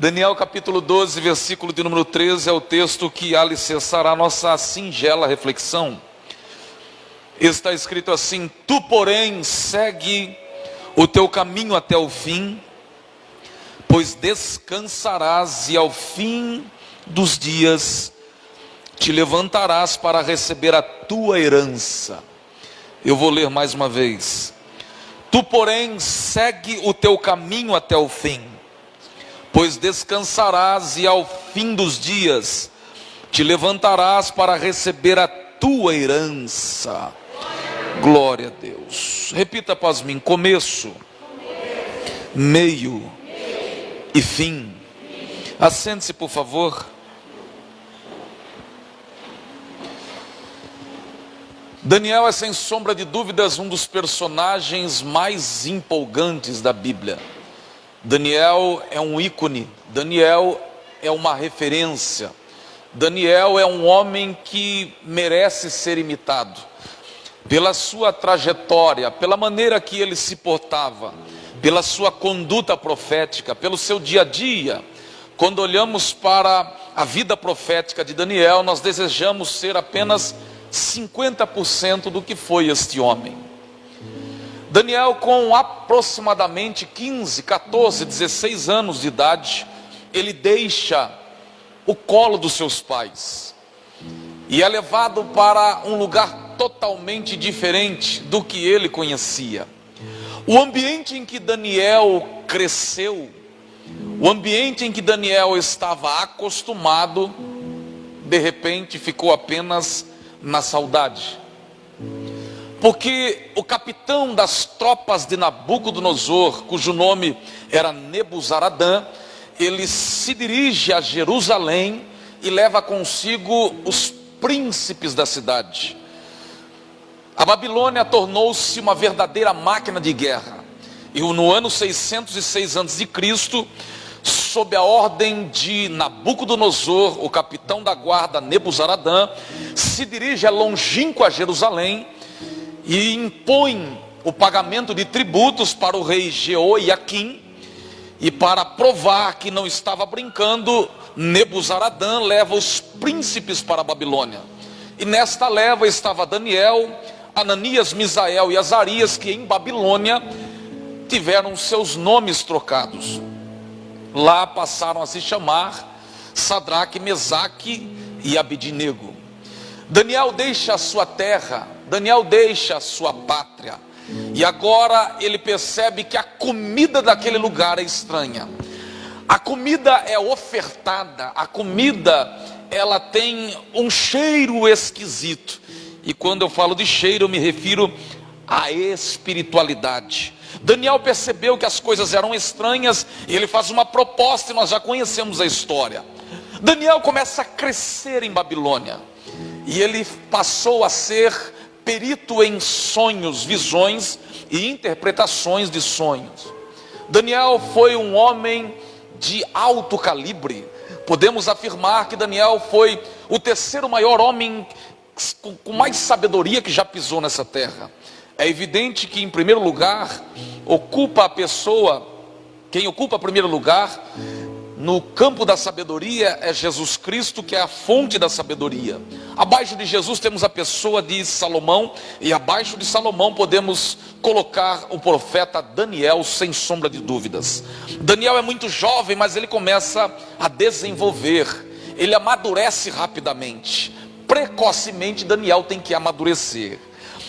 Daniel capítulo 12, versículo de número 13 é o texto que alicerçará a nossa singela reflexão. Está escrito assim: tu, porém, segue o teu caminho até o fim, pois descansarás e ao fim dos dias te levantarás para receber a tua herança. Eu vou ler mais uma vez. Tu, porém, segue o teu caminho até o fim, pois descansarás e ao fim dos dias te levantarás para receber a tua herança. Glória a Deus. Repita após mim: começo, meio e fim. Assente-se, por favor. Daniel é, sem sombra de dúvidas, um dos personagens mais empolgantes da Bíblia. Daniel é um ícone, Daniel é uma referência, Daniel é um homem que merece ser imitado, pela sua trajetória, pela maneira que ele se portava, pela sua conduta profética, pelo seu dia a dia. Quando olhamos para a vida profética de Daniel, nós desejamos ser apenas 50% do que foi este homem. Daniel, com aproximadamente 15, 14, 16 anos de idade, ele deixa o colo dos seus pais e é levado para um lugar totalmente diferente do que ele conhecia. O ambiente em que Daniel cresceu, o ambiente em que Daniel estava acostumado, de repente ficou apenas na saudade, porque o capitão das tropas de Nabucodonosor, cujo nome era Nebuzaradã, ele se dirige a Jerusalém e leva consigo os príncipes da cidade. A Babilônia tornou-se uma verdadeira máquina de guerra, e no ano 606 a.C., sob a ordem de Nabucodonosor, o capitão da guarda Nebuzaradã, se dirige a longínqua Jerusalém e impõe o pagamento de tributos para o rei Jeoiaquim. E para provar que não estava brincando, Nebuzaradã leva os príncipes para a Babilônia. E nesta leva estava Daniel, Ananias, Misael e Azarias, que em Babilônia tiveram seus nomes trocados. Lá passaram a se chamar Sadraque, Mesaque e Abidnego. Daniel deixa a sua terra, Daniel deixa a sua pátria, e agora ele percebe que a comida daquele lugar é estranha. A comida é ofertada, a comida ela tem um cheiro esquisito. E quando eu falo de cheiro, eu me refiro à espiritualidade. Daniel percebeu que as coisas eram estranhas e ele faz uma proposta, e nós já conhecemos a história. Daniel começa a crescer em Babilônia e ele passou a ser perito em sonhos, visões e interpretações de sonhos. Daniel foi um homem de alto calibre. Podemos afirmar que Daniel foi o terceiro maior homem com mais sabedoria que já pisou nessa terra. É evidente que, em primeiro lugar, quem ocupa primeiro lugar no campo da sabedoria é Jesus Cristo, que é a fonte da sabedoria. Abaixo de Jesus temos a pessoa de Salomão, e abaixo de Salomão podemos colocar o profeta Daniel, sem sombra de dúvidas. Daniel é muito jovem, mas ele começa a desenvolver, ele amadurece rapidamente. Precocemente Daniel tem que amadurecer.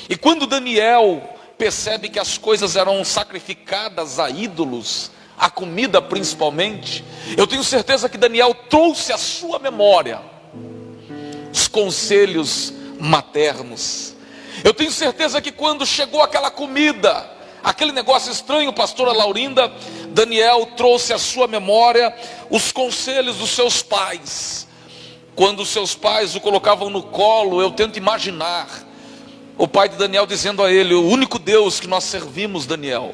E quando Daniel percebe que as coisas eram sacrificadas a ídolos, a comida principalmente, eu tenho certeza que Daniel trouxe à sua memória os conselhos maternos. Eu tenho certeza que quando chegou aquela comida, aquele negócio estranho, pastora Laurinda, Daniel trouxe à sua memória os conselhos dos seus pais. Quando os seus pais o colocavam no colo, eu tento imaginar o pai de Daniel dizendo a ele: o único Deus que nós servimos, Daniel,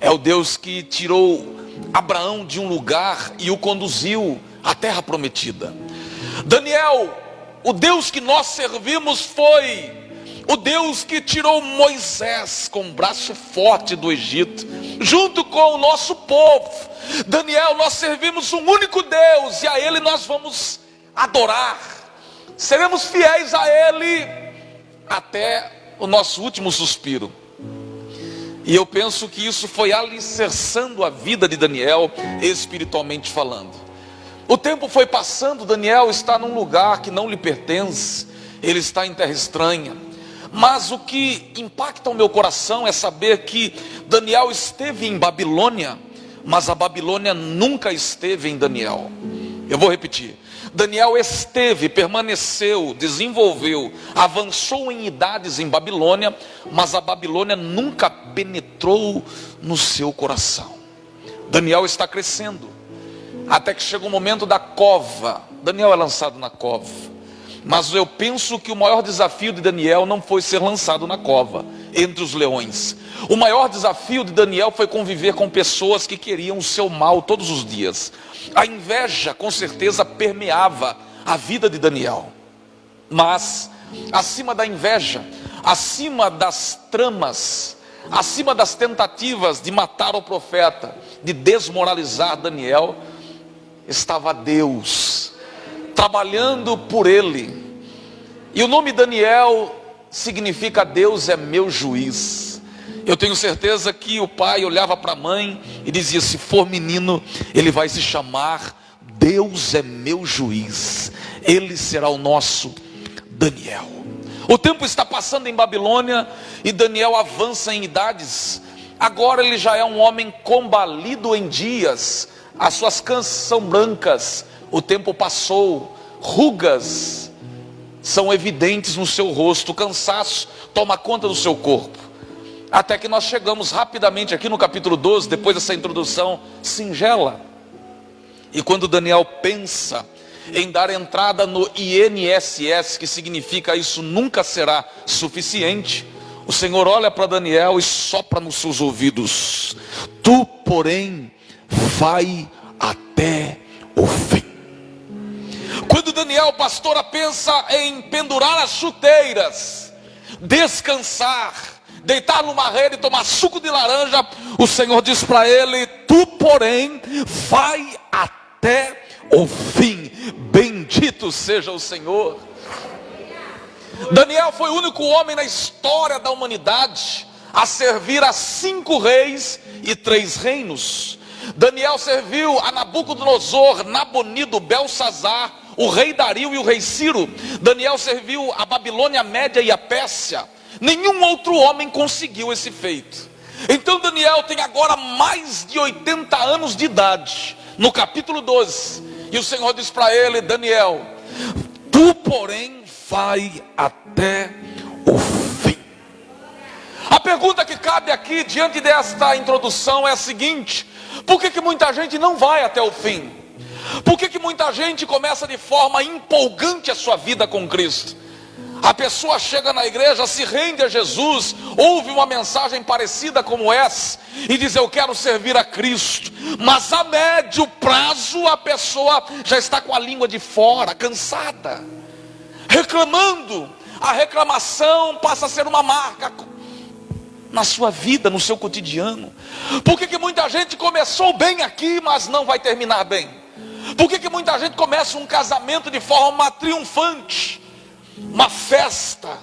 é o Deus que tirou Abraão de um lugar e o conduziu à terra prometida. Daniel, o Deus que nós servimos foi o Deus que tirou Moisés com um braço forte do Egito, junto com o nosso povo. Daniel, nós servimos um único Deus, e a Ele nós vamos adorar, seremos fiéis a Ele até o nosso último suspiro. E eu penso que isso foi alicerçando a vida de Daniel, espiritualmente falando. O tempo foi passando, Daniel está num lugar que não lhe pertence, ele está em terra estranha. Mas o que impacta o meu coração é saber que Daniel esteve em Babilônia, mas a Babilônia nunca esteve em Daniel. Eu vou repetir. Daniel esteve, permaneceu, desenvolveu, avançou em idades em Babilônia, mas a Babilônia nunca penetrou no seu coração. Daniel está crescendo, até que chega o momento da cova. Daniel é lançado na cova, mas eu penso que o maior desafio de Daniel não foi ser lançado na cova, entre os leões. O maior desafio de Daniel foi conviver com pessoas que queriam o seu mal todos os dias. A inveja com certeza permeava a vida de Daniel. Mas acima da inveja, acima das tramas, acima das tentativas de matar o profeta, de desmoralizar Daniel, estava Deus trabalhando por ele. E o nome Daniel significa Deus é meu juiz. Eu tenho certeza que o pai olhava para a mãe e dizia: se for menino, ele vai se chamar Deus é meu juiz, ele será o nosso Daniel. O tempo está passando em Babilônia e Daniel avança em idades. Agora ele já é um homem combalido em dias, as suas cãs são brancas, o tempo passou, rugas são evidentes no seu rosto, o cansaço toma conta do seu corpo. Até que nós chegamos rapidamente aqui no capítulo 12, depois dessa introdução singela. E quando Daniel pensa em dar entrada no INSS, que significa isso nunca será suficiente, o Senhor olha para Daniel e sopra nos seus ouvidos: tu, porém, vai até o fim. Quando Daniel, pastora, pensa em pendurar as chuteiras, descansar, deitar numa rede e tomar suco de laranja, o Senhor diz para ele: tu, porém, vai até o fim. Bendito seja o Senhor. Daniel foi o único homem na história da humanidade a servir a 5 reis e 3 reinos. Daniel serviu a Nabucodonosor, Nabonido, Belsazar, o rei Dario e o rei Ciro. Daniel serviu a Babilônia Média e a Pérsia. Nenhum outro homem conseguiu esse feito. Então Daniel tem agora mais de 80 anos de idade, no capítulo 12, e o Senhor diz para ele: Daniel, tu, porém, vai até o fim. A pergunta que cabe aqui, diante desta introdução, é a seguinte: por que muita gente não vai até o fim? Por que muita gente começa de forma empolgante a sua vida com Cristo? A pessoa chega na igreja, se rende a Jesus, ouve uma mensagem parecida como essa e diz: eu quero servir a Cristo. Mas a médio prazo a pessoa já está com a língua de fora, cansada, reclamando. A reclamação passa a ser uma marca na sua vida, no seu cotidiano. Por que muita gente começou bem aqui, mas não vai terminar bem? Por que muita gente começa um casamento de forma triunfante, uma festa,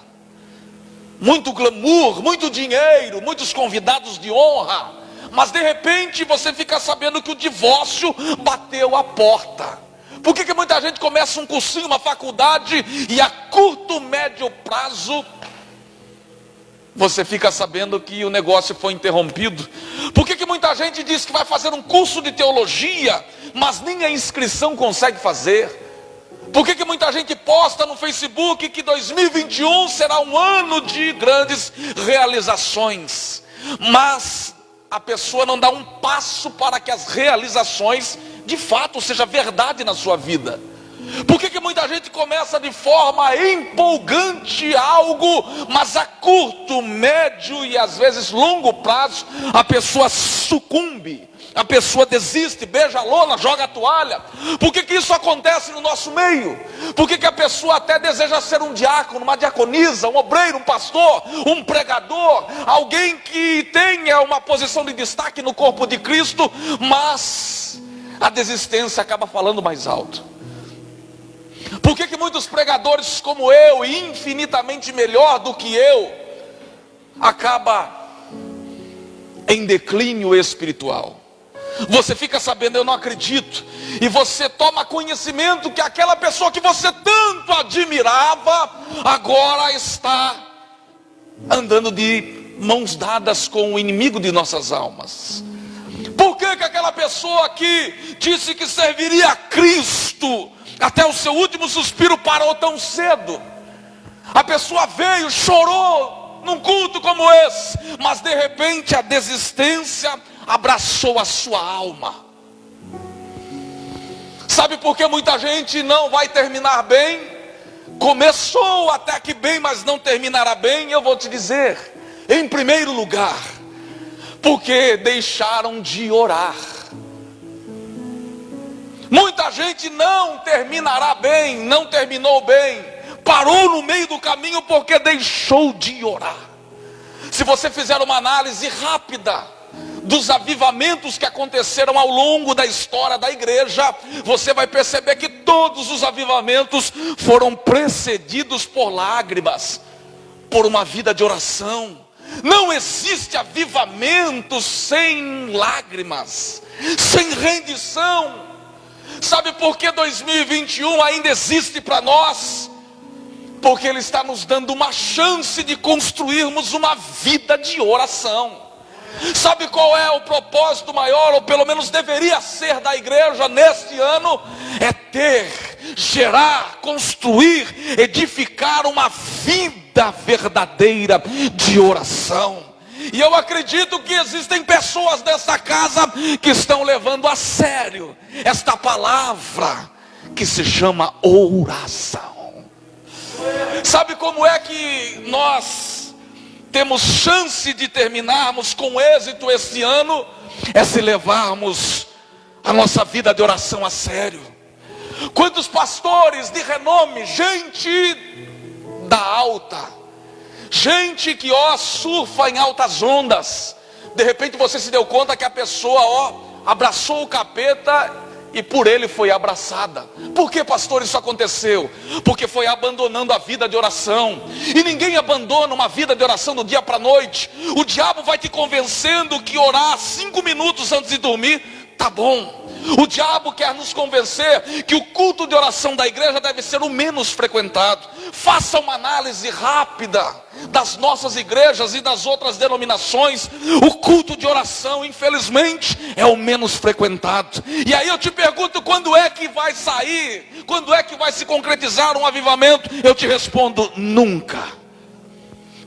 muito glamour, muito dinheiro, muitos convidados de honra, mas de repente você fica sabendo que o divórcio bateu a porta? Por que muita gente começa um cursinho, uma faculdade, e a curto, médio prazo você fica sabendo que o negócio foi interrompido? Por que muita gente diz que vai fazer um curso de teologia, mas nem a inscrição consegue fazer? Por que muita gente posta no Facebook que 2021 será um ano de grandes realizações, mas a pessoa não dá um passo para que as realizações de fato sejam verdade na sua vida? Por que muita gente começa de forma empolgante algo, mas a curto, médio e às vezes longo prazo, a pessoa sucumbe, a pessoa desiste, beija a lona, joga a toalha? Por que isso acontece no nosso meio? Por que a pessoa até deseja ser um diácono, uma diaconisa, um obreiro, um pastor, um pregador, alguém que tenha uma posição de destaque no corpo de Cristo, mas a desistência acaba falando mais alto? Por que muitos pregadores como eu, e infinitamente melhor do que eu, acaba em declínio espiritual? Você fica sabendo, eu não acredito, e você toma conhecimento que aquela pessoa que você tanto admirava, agora está andando de mãos dadas com o inimigo de nossas almas. Por que aquela pessoa que disse que serviria a Cristo até o seu último suspiro parou tão cedo? A pessoa veio, chorou num culto como esse, mas de repente a desistência abraçou a sua alma. Sabe por que muita gente não vai terminar bem? Começou até que bem, mas não terminará bem. Eu vou te dizer, em primeiro lugar, porque deixaram de orar. Muita gente não terminará bem, não terminou bem, parou no meio do caminho porque deixou de orar. Se você fizer uma análise rápida dos avivamentos que aconteceram ao longo da história da igreja, você vai perceber que todos os avivamentos foram precedidos por lágrimas, por uma vida de oração. Não existe avivamento sem lágrimas, sem rendição. Sabe por que 2021 ainda existe para nós? Porque Ele está nos dando uma chance de construirmos uma vida de oração. Sabe qual é o propósito maior, ou pelo menos deveria ser, da igreja neste ano? É ter, gerar, construir, edificar uma vida verdadeira de oração. E eu acredito que existem pessoas dessa casa que estão levando a sério esta palavra que se chama oração. Sabe como é que nós temos chance de terminarmos com êxito este ano? É se levarmos a nossa vida de oração a sério. Quantos pastores de renome, gente da alta, gente que surfa em altas ondas, de repente você se deu conta que a pessoa abraçou o capeta e por ele foi abraçada. Por que, pastor, isso aconteceu? Porque foi abandonando a vida de oração. E ninguém abandona uma vida de oração do dia para a noite. O diabo vai te convencendo que orar 5 minutos antes de dormir tá bom. O diabo quer nos convencer que o culto de oração da igreja deve ser o menos frequentado. Faça uma análise rápida das nossas igrejas e das outras denominações. O culto de oração, infelizmente, é o menos frequentado. E aí eu te pergunto, quando é que vai sair? Quando é que vai se concretizar um avivamento? Eu te respondo, nunca.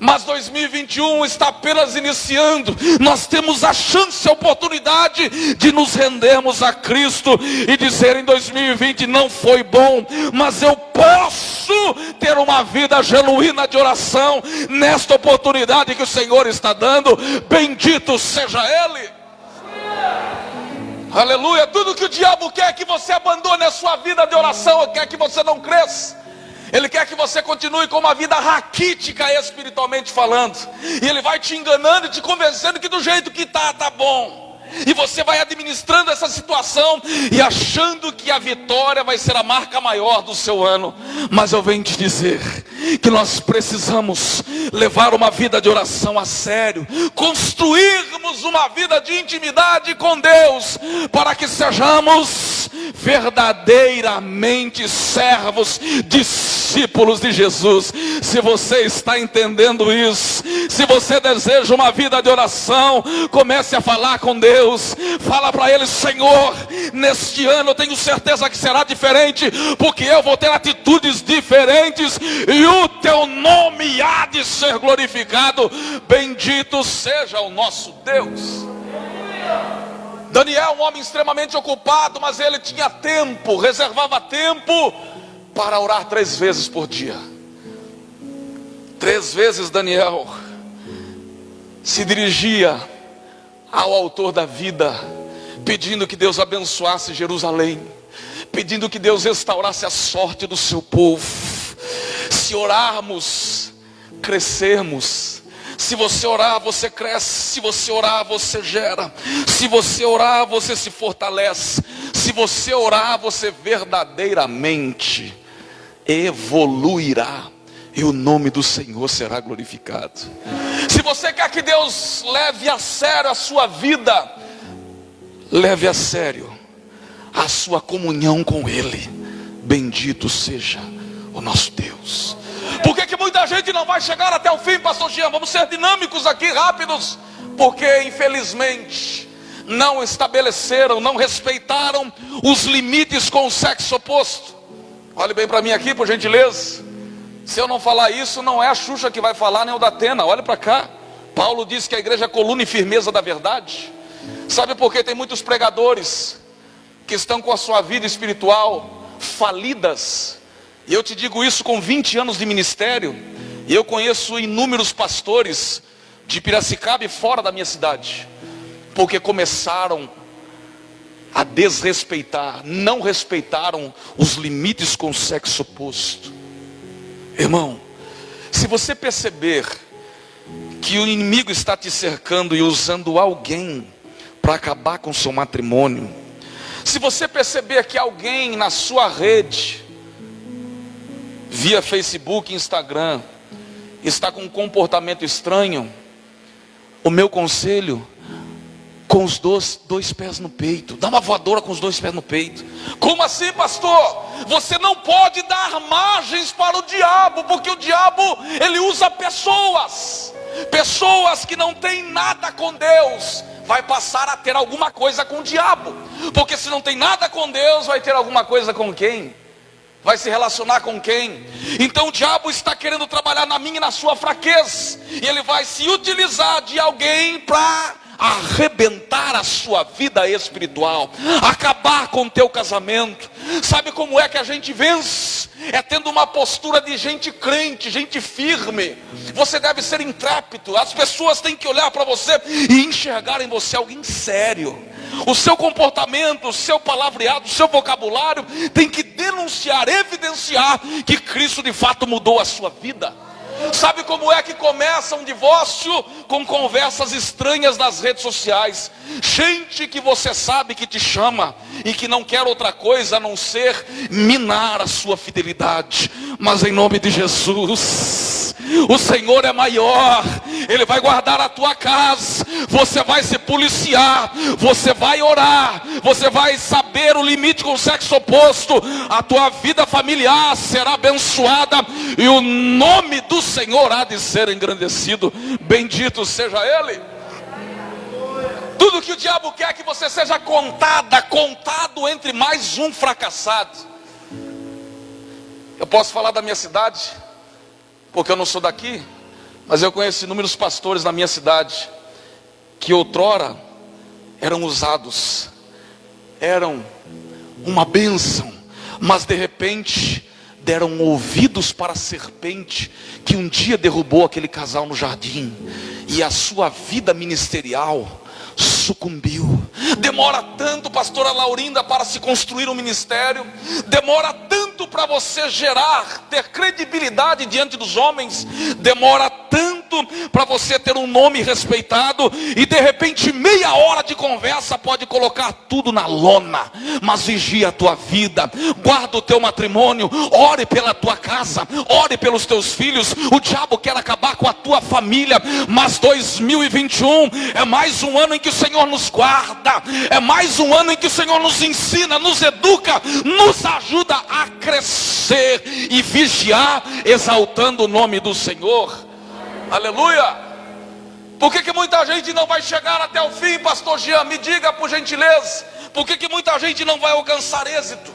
Mas 2021 está apenas iniciando. Nós temos a chance, a oportunidade de nos rendermos a Cristo e dizer em 2020, não foi bom, mas eu posso ter uma vida genuína de oração nesta oportunidade que o Senhor está dando. Bendito seja Ele. Aleluia. Tudo que o diabo quer é que você abandone a sua vida de oração, quer que você não cresça. Ele quer que você continue com uma vida raquítica espiritualmente falando. E ele vai te enganando e te convencendo que do jeito que tá bom. E você vai administrando essa situação e achando que a vitória vai ser a marca maior do seu ano. Mas eu venho te dizer que nós precisamos levar uma vida de oração a sério, construirmos uma vida de intimidade com Deus, para que sejamos verdadeiramente servos, discípulos de Jesus. Se você está entendendo isso, se você deseja uma vida de oração, comece a falar com Deus. Fala para Ele, Senhor, neste ano eu tenho certeza que será diferente, porque eu vou ter atitudes diferentes e o Teu nome há de ser glorificado. Bendito seja o nosso Deus. Daniel, um homem extremamente ocupado, mas ele tinha tempo, reservava tempo para orar 3 vezes por dia. 3 vezes Daniel se dirigia ao autor da vida, pedindo que Deus abençoasse Jerusalém, pedindo que Deus restaurasse a sorte do seu povo. Se orarmos, crescermos. Se você orar, você cresce. Se você orar, você gera. Se você orar, você se fortalece. Se você orar, você verdadeiramente evoluirá, e o nome do Senhor será glorificado. Se você quer que Deus leve a sério a sua vida, leve a sério a sua comunhão com Ele. Bendito seja o nosso Deus. Por que muita gente não vai chegar até o fim, pastor Jean? Vamos ser dinâmicos aqui, rápidos. Porque infelizmente não estabeleceram, não respeitaram os limites com o sexo oposto. Olhe bem para mim aqui, por gentileza. Se eu não falar isso, não é a Xuxa que vai falar, nem o da Atena. Olha para cá. Paulo diz que a igreja é a coluna e firmeza da verdade. Sabe por que tem muitos pregadores que estão com a sua vida espiritual falidas? E eu te digo isso com 20 anos de ministério. E eu conheço inúmeros pastores de Piracicaba e fora da minha cidade, porque começaram a desrespeitar, não respeitaram os limites com o sexo oposto. Irmão, se você perceber que o inimigo está te cercando e usando alguém para acabar com o seu matrimônio, se você perceber que alguém na sua rede, via Facebook, Instagram, está com um comportamento estranho, o meu conselho, com os dois pés no peito. Dá uma voadora com os 2 pés no peito. Como assim, pastor? Você não pode dar margens para o diabo, porque o diabo, ele usa pessoas que não têm nada com Deus, vai passar a ter alguma coisa com o diabo. Porque se não tem nada com Deus, vai ter alguma coisa com quem? Vai se relacionar com quem? Então o diabo está querendo trabalhar na minha e na sua fraqueza, e ele vai se utilizar de alguém para arrebentar a sua vida espiritual, acabar com o teu casamento. Sabe como é que a gente vence? É tendo uma postura de gente crente, gente firme. Você deve ser intrépido. As pessoas têm que olhar para você e enxergar em você alguém sério. O seu comportamento, o seu palavreado, o seu vocabulário tem que denunciar, evidenciar que Cristo de fato mudou a sua vida. Sabe como é que começa um divórcio? Com conversas estranhas nas redes sociais. Gente que você sabe que te chama e que não quer outra coisa a não ser minar a sua fidelidade. Mas em nome de Jesus, o Senhor é maior. Ele vai guardar a tua casa. Você vai se policiar, você vai orar, você vai saber o limite com o sexo oposto. A tua vida familiar será abençoada e o nome do Senhor há de ser engrandecido. Bendito seja Ele. Tudo que o diabo quer é que você seja contado entre mais um fracassado. Eu posso falar da minha cidade, porque eu não sou daqui, mas eu conheço inúmeros pastores na minha cidade que outrora eram usados, eram uma bênção, mas de repente deram ouvidos para a serpente que um dia derrubou aquele casal no jardim, e a sua vida ministerial sucumbiu. Demora tanto, pastora Laurinda, para se construir um ministério. Demora tanto para você gerar, ter credibilidade diante dos homens. Demora tanto para você ter um nome respeitado. E de repente meia hora de conversa pode colocar tudo na lona. Mas vigia a tua vida, guarda o teu matrimônio, ore pela tua casa, ore pelos teus filhos. O diabo quer acabar com a tua família, mas 2021 é mais um ano em que o Senhor nos guarda, é mais um ano em que o Senhor nos ensina, nos educa, nos ajuda a crescer e vigiar, exaltando o nome do Senhor. Aleluia. Por que muita gente não vai chegar até o fim, pastor Jean? Me diga por gentileza. Por que muita gente não vai alcançar êxito?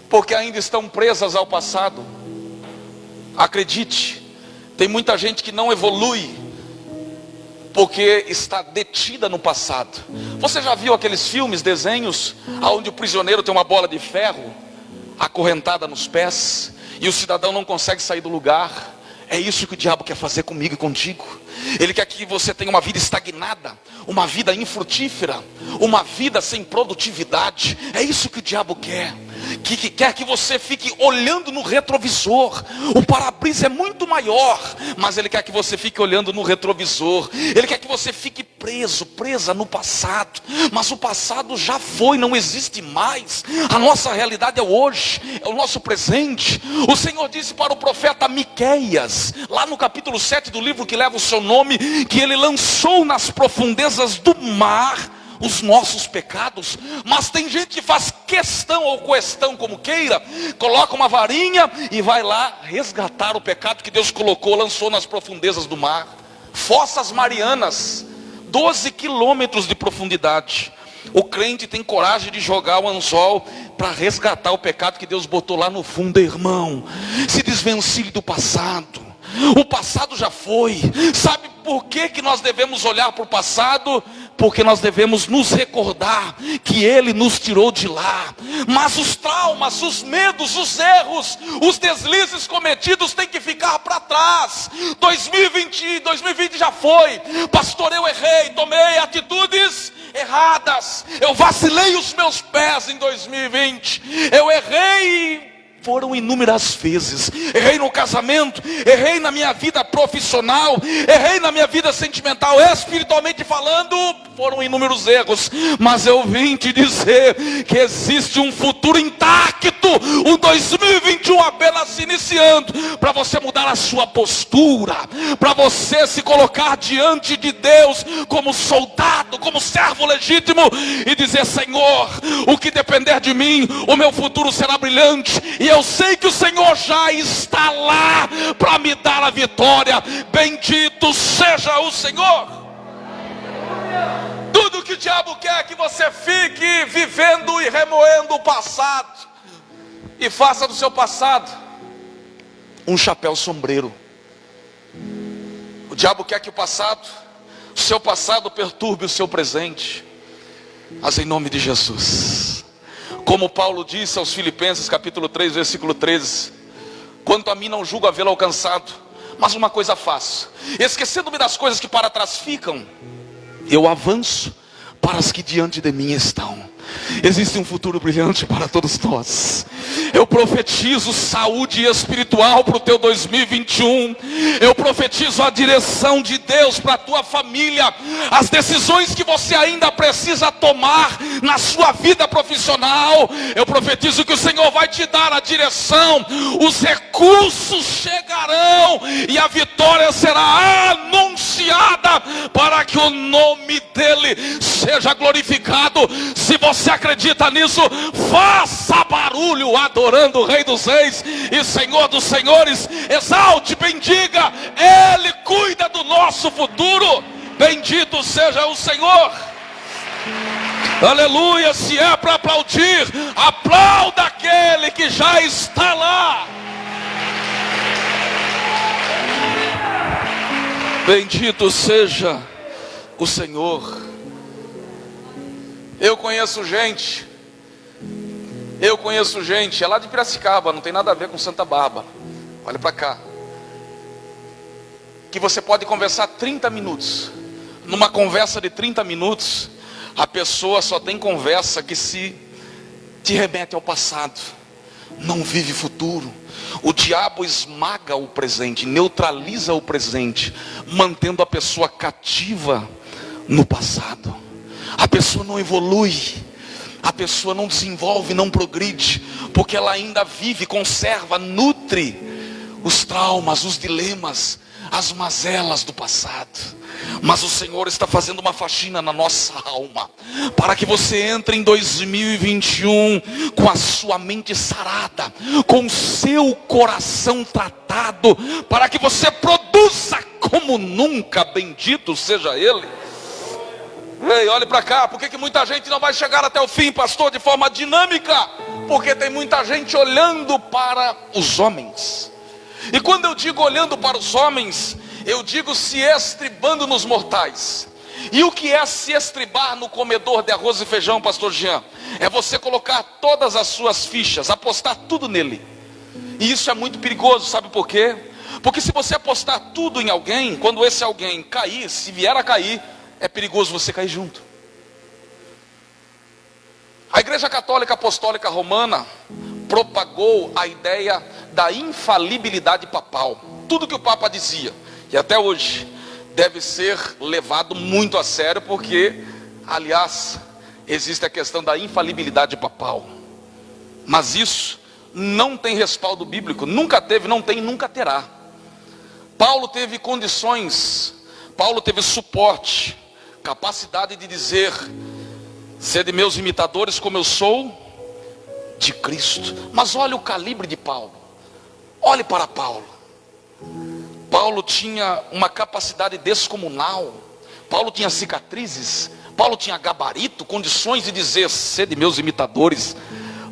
Porque ainda estão presas ao passado. Acredite, tem muita gente que não evolui porque está detida no passado. Você já viu aqueles filmes, desenhos, onde o prisioneiro tem uma bola de ferro? acorrentada nos pés, e o cidadão não consegue sair do lugar. É isso que o diabo quer fazer comigo e contigo. Ele quer que você tenha uma vida estagnada, uma vida infrutífera, uma vida sem produtividade. É isso que o diabo quer. Que quer que você fique olhando no retrovisor. O para-brisa é muito maior, mas ele quer que você fique olhando no retrovisor. Ele quer que você fique presa no passado. Mas o passado já foi, não existe mais. A nossa realidade é hoje, é o nosso presente. O Senhor disse para o profeta Miqueias, lá no capítulo 7 do livro que leva o seu nome, que ele lançou nas profundezas do mar os nossos pecados. Mas tem gente que faz questão ou questão, como queira, coloca uma varinha e vai lá resgatar o pecado que Deus colocou, lançou nas profundezas do mar. Fossas Marianas, 12 quilômetros de profundidade. O crente tem coragem de jogar o anzol para resgatar o pecado que Deus botou lá no fundo. Irmão, se desvencilhe do passado. O passado já foi. Sabe por que nós devemos olhar para o passado? Porque nós devemos nos recordar que Ele nos tirou de lá. Mas os traumas, os medos, os erros, os deslizes cometidos têm que ficar para trás. 2020 já foi. Pastor, eu errei, tomei atitudes erradas. Eu vacilei os meus pés em 2020. Eu errei. Foram inúmeras vezes. Errei no casamento, errei na minha vida profissional, errei na minha vida sentimental, espiritualmente falando, foram inúmeros erros. Mas eu vim te dizer que existe um futuro intacto, um 2021 apenas se iniciando, para você mudar a sua postura, para você se colocar diante de Deus como soldado, como servo legítimo, e dizer: Senhor, o que depender de mim, o meu futuro será brilhante, e eu sei que o Senhor já está lá para me dar a vitória. Bendito seja o Senhor. Tudo que o diabo quer é que você fique vivendo e remoendo o passado, e faça do seu passado um chapéu sombreiro. O diabo quer que o seu passado perturbe o seu presente. Mas em nome de Jesus, como Paulo disse aos Filipenses capítulo 3, versículo 13: quanto a mim, não julgo havê-lo alcançado, mas uma coisa faço, esquecendo-me das coisas que para trás ficam, eu avanço para as que diante de mim estão. Existe um futuro brilhante para todos nós. Eu profetizo saúde espiritual para o teu 2021. Eu profetizo a direção de Deus para a tua família. As decisões que você ainda precisa tomar na sua vida profissional, eu profetizo que o Senhor vai te dar a direção. Os recursos chegarão e a vitória será anunciada, para que o nome dele seja glorificado. Se você acredita nisso, faça barulho adorando o Rei dos Reis e Senhor dos Senhores. Exalte, bendiga. Ele cuida do nosso futuro. Bendito seja o Senhor. Aleluia. Se é para aplaudir, aplauda aquele que já está lá. Bendito seja o Senhor. Eu conheço gente, é lá de Piracicaba, não tem nada a ver com Santa Bárbara. Olha para cá. Que você pode conversar 30 minutos. Numa conversa de 30 minutos, a pessoa só tem conversa que te remete ao passado. Não vive futuro. O diabo esmaga o presente, neutraliza o presente, mantendo a pessoa cativa no passado. A pessoa não evolui, a pessoa não desenvolve, não progride, porque ela ainda vive, conserva, nutre os traumas, os dilemas, as mazelas do passado. Mas o Senhor está fazendo uma faxina na nossa alma, para que você entre em 2021 com a sua mente sarada, com o seu coração tratado, para que você produza como nunca. Bendito seja Ele. Ei, olhe para cá. Por que muita gente não vai chegar até o fim, pastor, de forma dinâmica? Porque tem muita gente olhando para os homens. E quando eu digo olhando para os homens, eu digo se estribando nos mortais. E o que é se estribar no comedor de arroz e feijão, pastor Jean? É você colocar todas as suas fichas, apostar tudo nele. E isso é muito perigoso, sabe por quê? Porque se você apostar tudo em alguém, quando esse alguém cair, se vier a cair, é perigoso você cair junto. A Igreja Católica Apostólica Romana propagou a ideia da infalibilidade papal. Tudo que o Papa dizia, e até hoje, deve ser levado muito a sério, porque, aliás, existe a questão da infalibilidade papal. Mas isso não tem respaldo bíblico, nunca teve, não tem, nunca terá. Paulo teve condições, Paulo teve suporte, capacidade de dizer: sede meus imitadores como eu sou de Cristo. Mas olha o calibre de Paulo. Olhe para Paulo. Paulo tinha uma capacidade descomunal. Paulo tinha cicatrizes. Paulo tinha gabarito, condições de dizer: sede meus imitadores.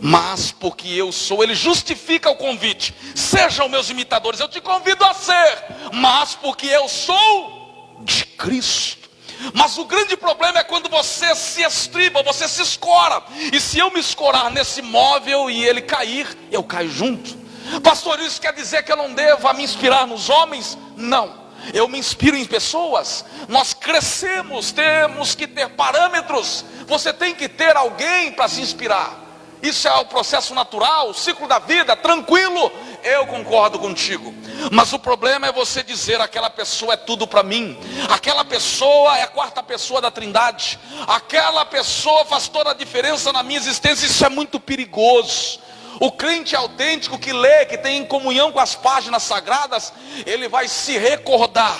Mas porque eu sou, ele justifica o convite: sejam meus imitadores, eu te convido a ser, mas porque eu sou de Cristo. Mas o grande problema é quando você se estriba, você se escora. E se eu me escorar nesse móvel e ele cair, eu caio junto. Pastor, isso quer dizer que eu não devo me inspirar nos homens? Não, eu me inspiro em pessoas. Nós crescemos, temos que ter parâmetros. Você tem que ter alguém para se inspirar. Isso é o processo natural, o ciclo da vida, tranquilo. Eu concordo contigo. Mas o problema é você dizer: aquela pessoa é tudo para mim, aquela pessoa é a quarta pessoa da Trindade, aquela pessoa faz toda a diferença na minha existência. Isso é muito perigoso. O crente autêntico que lê, que tem comunhão com as páginas sagradas, ele vai se recordar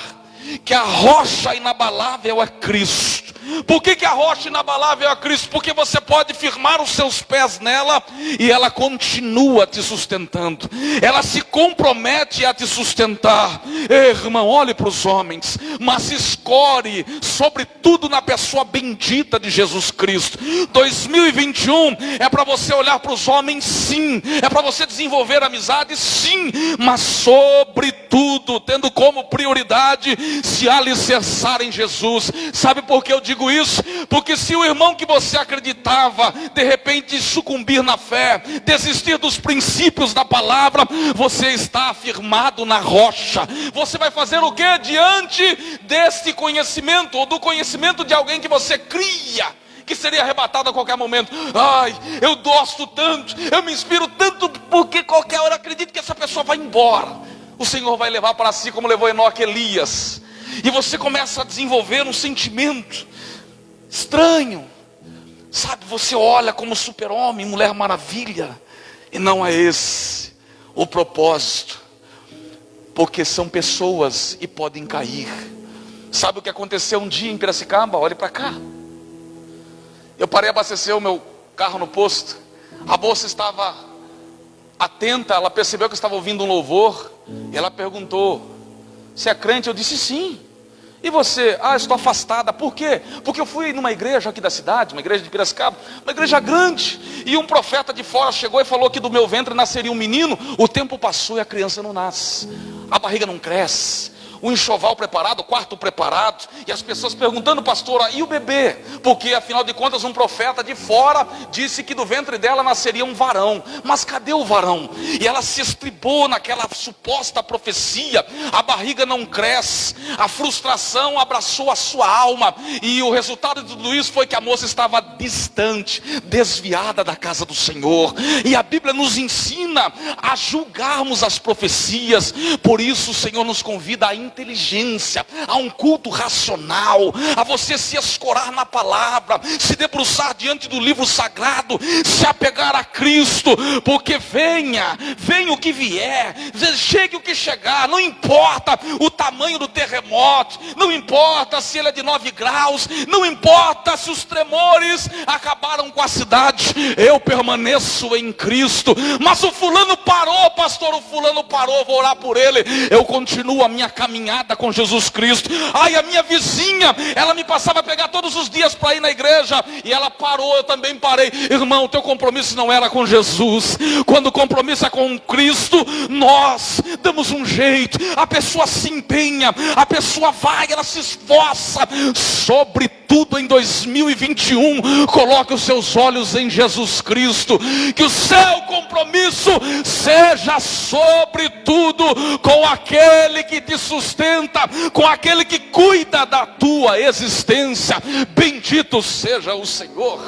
que a rocha inabalável é Cristo. Por que a rocha inabalável é Cristo? Porque você pode firmar os seus pés nela e ela continua te sustentando. Ela se compromete a te sustentar. Ei, irmão, olhe para os homens, mas escore sobretudo na pessoa bendita de Jesus Cristo. 2021 é para você olhar para os homens, sim. É para você desenvolver amizade, sim. Mas sobretudo tendo como prioridade se alicerçar em Jesus. Sabe por que eu digo isso? Porque se o irmão que você acreditava de repente sucumbir na fé, desistir dos princípios da palavra, você está afirmado na rocha. Você vai fazer o que diante deste conhecimento, ou do conhecimento de alguém que você cria que seria arrebatado a qualquer momento? Ai, eu gosto tanto, eu me inspiro tanto, porque qualquer hora acredito que essa pessoa vai embora. O Senhor vai levar para si como levou Enoque, Elias. E você começa a desenvolver um sentimento estranho, sabe? Você olha como super-homem, mulher maravilha, e não é esse o propósito, porque são pessoas e podem cair. Sabe o que aconteceu um dia em Piracicaba? Olhe para cá. Eu parei a abastecer o meu carro no posto. A moça estava atenta, ela percebeu que eu estava ouvindo um louvor, e ela perguntou: você é crente? Eu disse sim. E você? Ah, estou afastada. Por quê? Porque eu fui numa igreja aqui da cidade, uma igreja de Piracicaba, uma igreja grande, e um profeta de fora chegou e falou que do meu ventre nasceria um menino. O tempo passou e a criança não nasce, a barriga não cresce, o enxoval preparado, o quarto preparado, e as pessoas perguntando: pastor, e o bebê? Porque afinal de contas um profeta de fora disse que do ventre dela nasceria um varão. Mas cadê o varão? E ela se estribou naquela suposta profecia. A barriga não cresce, a frustração abraçou a sua alma, e o resultado de tudo isso foi que a moça estava distante, desviada da casa do Senhor. E a Bíblia nos ensina a julgarmos as profecias. Por isso o Senhor nos convida a inteligência, a um culto racional, a você se escorar na palavra, se debruçar diante do livro sagrado, se apegar a Cristo, porque venha o que vier, chegue o que chegar, não importa o tamanho do terremoto, não importa se ele é de 9 graus, não importa se os tremores acabaram com a cidade, eu permaneço em Cristo. Mas o fulano parou, pastor, o fulano parou, vou orar por ele. Eu continuo a minha caminhada caminhada com Jesus Cristo. Ai, a minha vizinha, ela me passava a pegar todos os dias para ir na igreja, e ela parou, eu também parei. Irmão, o teu compromisso não era com Jesus. Quando o compromisso é com Cristo, nós damos um jeito. A pessoa se empenha, a pessoa vai, ela se esforça. Sobretudo em 2021, coloque os seus olhos em Jesus Cristo. Que o seu compromisso seja sobretudo com aquele que te sustenta, com aquele que cuida da tua existência. Bendito seja o Senhor.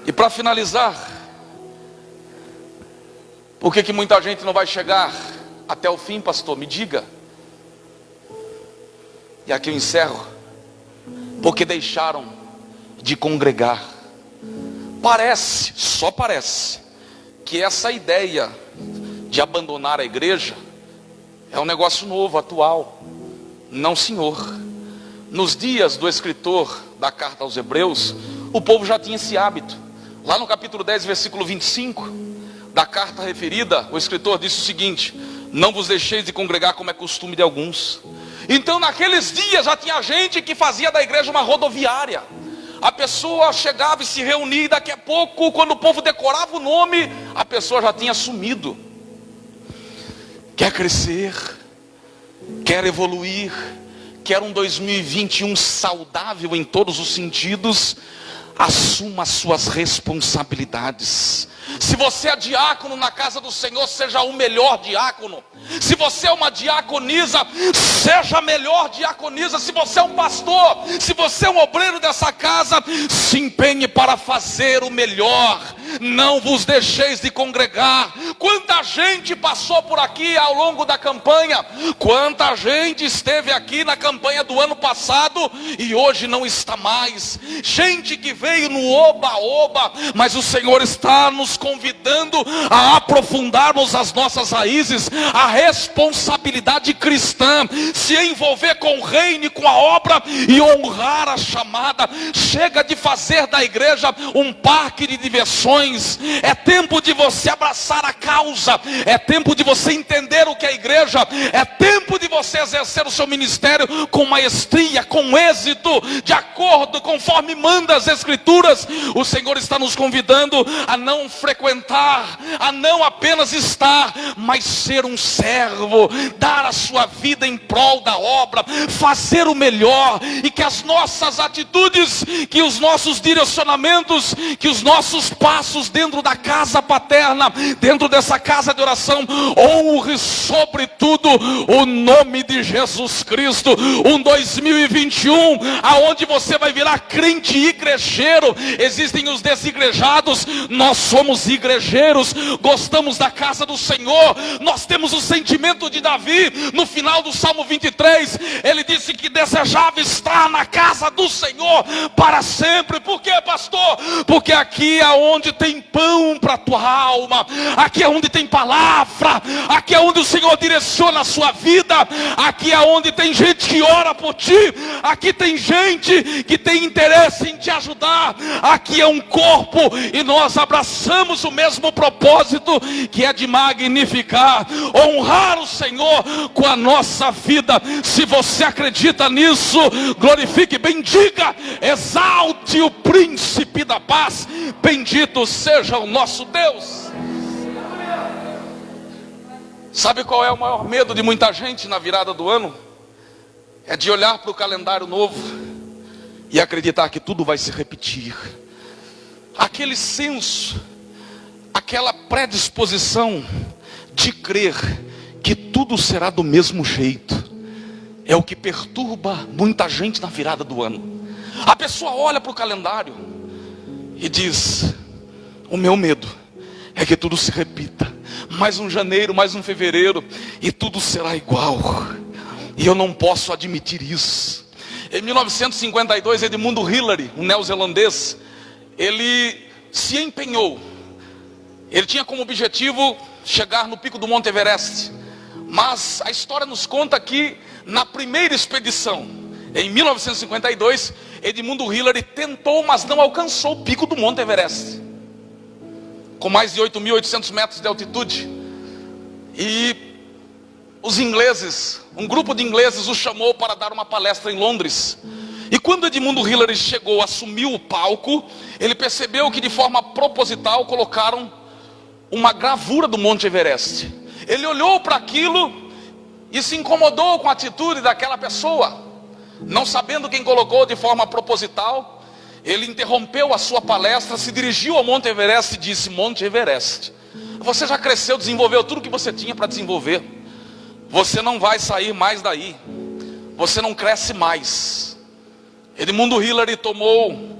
E para finalizar, por que muita gente não vai chegar até o fim, pastor? Me diga. E aqui eu encerro. Porque deixaram de congregar. Parece, só parece, que essa ideia de abandonar a igreja é um negócio novo, atual. Não, senhor. Nos dias do escritor da carta aos Hebreus, o povo já tinha esse hábito. Lá no capítulo 10, versículo 25 da carta referida, o escritor disse o seguinte: não vos deixeis de congregar como é costume de alguns. Então naqueles dias já tinha gente que fazia da igreja uma rodoviária. A pessoa chegava e se reunia, e daqui a pouco, quando o povo decorava o nome, a pessoa já tinha sumido. Quer crescer, quer evoluir, quer um 2021 saudável em todos os sentidos, assuma as suas responsabilidades. Se você é diácono na casa do Senhor, seja o melhor diácono. Se você é uma diaconisa, seja a melhor diaconisa. Se você é um pastor, se você é um obreiro dessa casa, se empenhe para fazer o melhor. Não vos deixeis de congregar. Quanta gente passou por aqui ao longo da campanha, quanta gente esteve aqui na campanha do ano passado e hoje não está mais. Gente que veio no oba-oba, mas o Senhor está nos convidando a aprofundarmos as nossas raízes, a responsabilidade cristã, se envolver com o reino e com a obra e honrar a chamada. Chega de fazer da igreja um parque de diversões. É tempo de você abraçar a causa, é tempo de você entender o que é a igreja, é tempo de você exercer o seu ministério com maestria, com êxito, de acordo, conforme manda as escrituras. O Senhor está nos convidando a não frequentar, a não apenas estar, mas ser um servo, dar a sua vida em prol da obra, fazer o melhor, e que as nossas atitudes, que os nossos direcionamentos, que os nossos passos dentro da casa paterna, dentro dessa casa de oração, honre sobretudo o nome de Jesus Cristo. Um 2021 aonde você vai virar crente igrejeiro. Existem os desigrejados, nós somos igrejeiros, gostamos da casa do Senhor. Nós temos o sentimento de Davi no final do Salmo 23. Ele disse que desejava estar na casa do Senhor para sempre. Por quê, pastor? Porque aqui é onde tem pão para a tua alma, aqui é onde tem palavra, aqui é onde o Senhor direciona a sua vida, aqui é onde tem gente que ora por ti, aqui tem gente que tem interesse em te ajudar, aqui é um corpo e nós abraçamos o mesmo propósito, que é de magnificar, honrar o Senhor com a nossa vida. Se você acredita nisso, glorifique, bendiga, exalte o príncipe da paz. Bendito seja o nosso Deus. Sabe qual é o maior medo de muita gente na virada do ano? É de olhar para o calendário novo e acreditar que tudo vai se repetir. Aquele senso, aquela predisposição de crer que tudo será do mesmo jeito, é o que perturba muita gente na virada do ano. A pessoa olha para o calendário e diz: o meu medo é que tudo se repita. Mais um janeiro, mais um fevereiro, e tudo será igual. E eu não posso admitir isso. Em 1952, Edmund Hillary, um neozelandês, ele se empenhou. Ele tinha como objetivo chegar no pico do Monte Everest. Mas a história nos conta que na primeira expedição, em 1952, Edmund Hillary tentou, mas não alcançou o pico do Monte Everest, com mais de 8.800 metros de altitude. E um grupo de ingleses o chamou para dar uma palestra em Londres. E quando Edmundo Hillary chegou, assumiu o palco, ele percebeu que de forma proposital colocaram uma gravura do Monte Everest. Ele olhou para aquilo e se incomodou com a atitude daquela pessoa. Não sabendo quem colocou de forma proposital, ele interrompeu a sua palestra, se dirigiu ao Monte Everest e disse: Monte Everest, você já cresceu, desenvolveu tudo que você tinha para desenvolver. Você não vai sair mais daí. Você não cresce mais. Edmundo Hillary tomou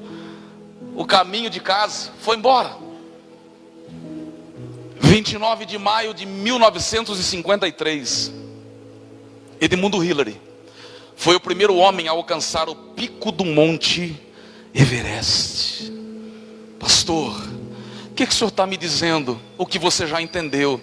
o caminho de casa, foi embora. 29 de maio de 1953, Edmundo Hillary foi o primeiro homem a alcançar o pico do Monte Everest. Pastor, o que o senhor está me dizendo? O que você já entendeu.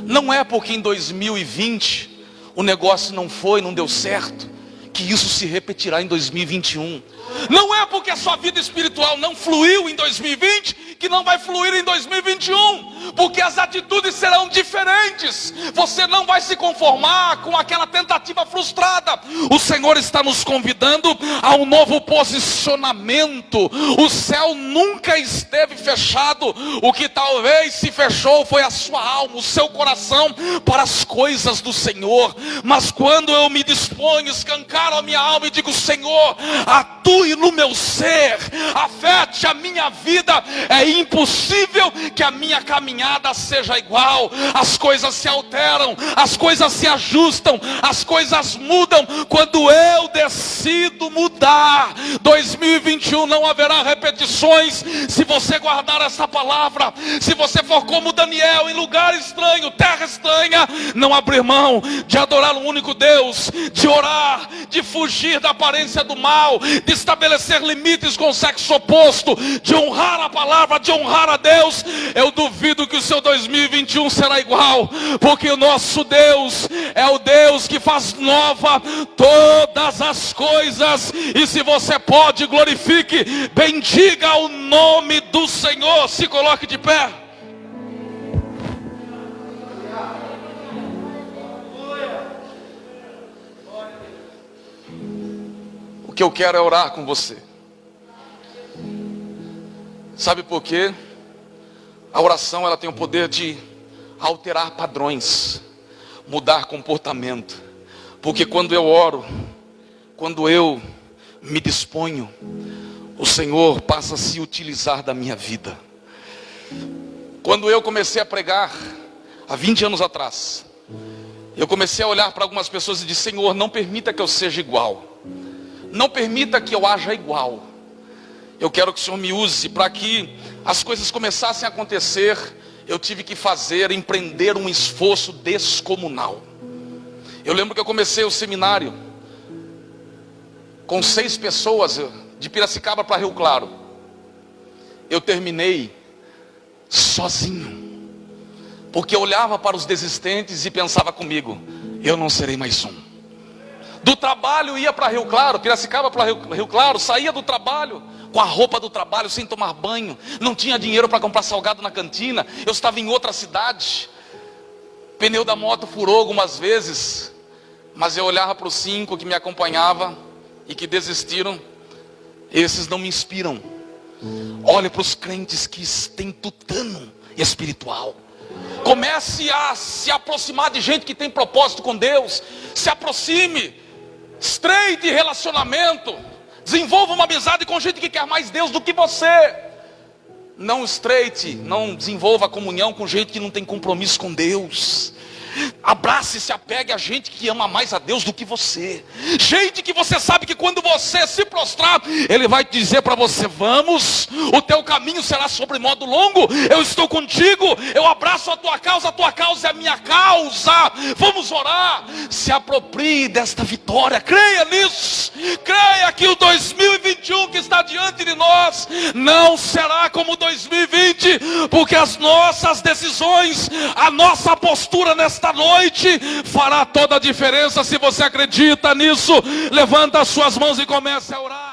Não é porque em 2020 o negócio não deu certo, que isso se repetirá em 2021. Não é porque a sua vida espiritual não fluiu em 2020, que não vai fluir em 2021. Porque as atitudes serão diferentes. Você não vai se conformar com aquela tentativa frustrada. O Senhor está nos convidando a um novo posicionamento. O céu nunca esteve fechado. O que talvez se fechou foi a sua alma, o seu coração para as coisas do Senhor. Mas quando eu me disponho, escancaro a minha alma e digo: Senhor, atue no meu ser, afete a minha vida, é impossível que a minha caminhada seja igual. As coisas se alteram, as coisas se ajustam, as coisas mudam quando eu decido mudar. 2021 não haverá repetições se você guardar essa palavra. Se você for como Daniel, em lugar estranho, terra estranha, não abrir mão de adorar o único Deus, de orar, de fugir da aparência do mal, de estabelecer limites com o sexo oposto, de honrar a palavra, de honrar a Deus, eu duvido que o seu 2021 será igual, porque o nosso Deus é o Deus que faz nova todas as coisas. E se você pode, glorifique, bendiga o nome do Senhor. Se coloque de pé. O que eu quero é orar com você. Sabe por quê? A oração, ela tem o poder de alterar padrões, mudar comportamento. Porque quando eu oro, quando eu me disponho, o Senhor passa a se utilizar da minha vida. Quando eu comecei a pregar, há 20 anos atrás, eu comecei a olhar para algumas pessoas e disse: Senhor, não permita que eu seja igual. Não permita que eu haja igual. Eu quero que o Senhor me use para que as coisas começassem a acontecer. Eu tive que empreender um esforço descomunal. Eu lembro que eu comecei o seminário com 6 pessoas, de Piracicaba para Rio Claro. Eu terminei sozinho, porque eu olhava para os desistentes e pensava comigo: eu não serei mais um. Do trabalho ia para Rio Claro, Piracicaba para Rio Claro, saía do trabalho com a roupa do trabalho, sem tomar banho, não tinha dinheiro para comprar salgado na cantina, eu estava em outra cidade, pneu da moto furou algumas vezes, mas eu olhava para os 5 que me acompanhavam e que desistiram. Esses não me inspiram. Olhe para os crentes que têm tutano espiritual. Comece a se aproximar de gente que tem propósito com Deus. Se aproxime, estreite relacionamento, desenvolva uma amizade com gente que quer mais Deus do que você. Não estreite, não desenvolva comunhão com gente que não tem compromisso com Deus. Abrace e se apegue a gente que ama mais a Deus do que você. Gente que você sabe que quando você se prostrar, Ele vai dizer para você: vamos, o teu caminho será sobre modo longo. Eu estou contigo, eu abraço a tua causa é a minha causa. Vamos orar. Se aproprie desta vitória, creia nisso. Creia que o 2021 que está diante de nós não será como 2020, porque as nossas decisões, a nossa postura nesta noite fará toda a diferença. Se você acredita nisso, levanta as suas mãos e comece a orar.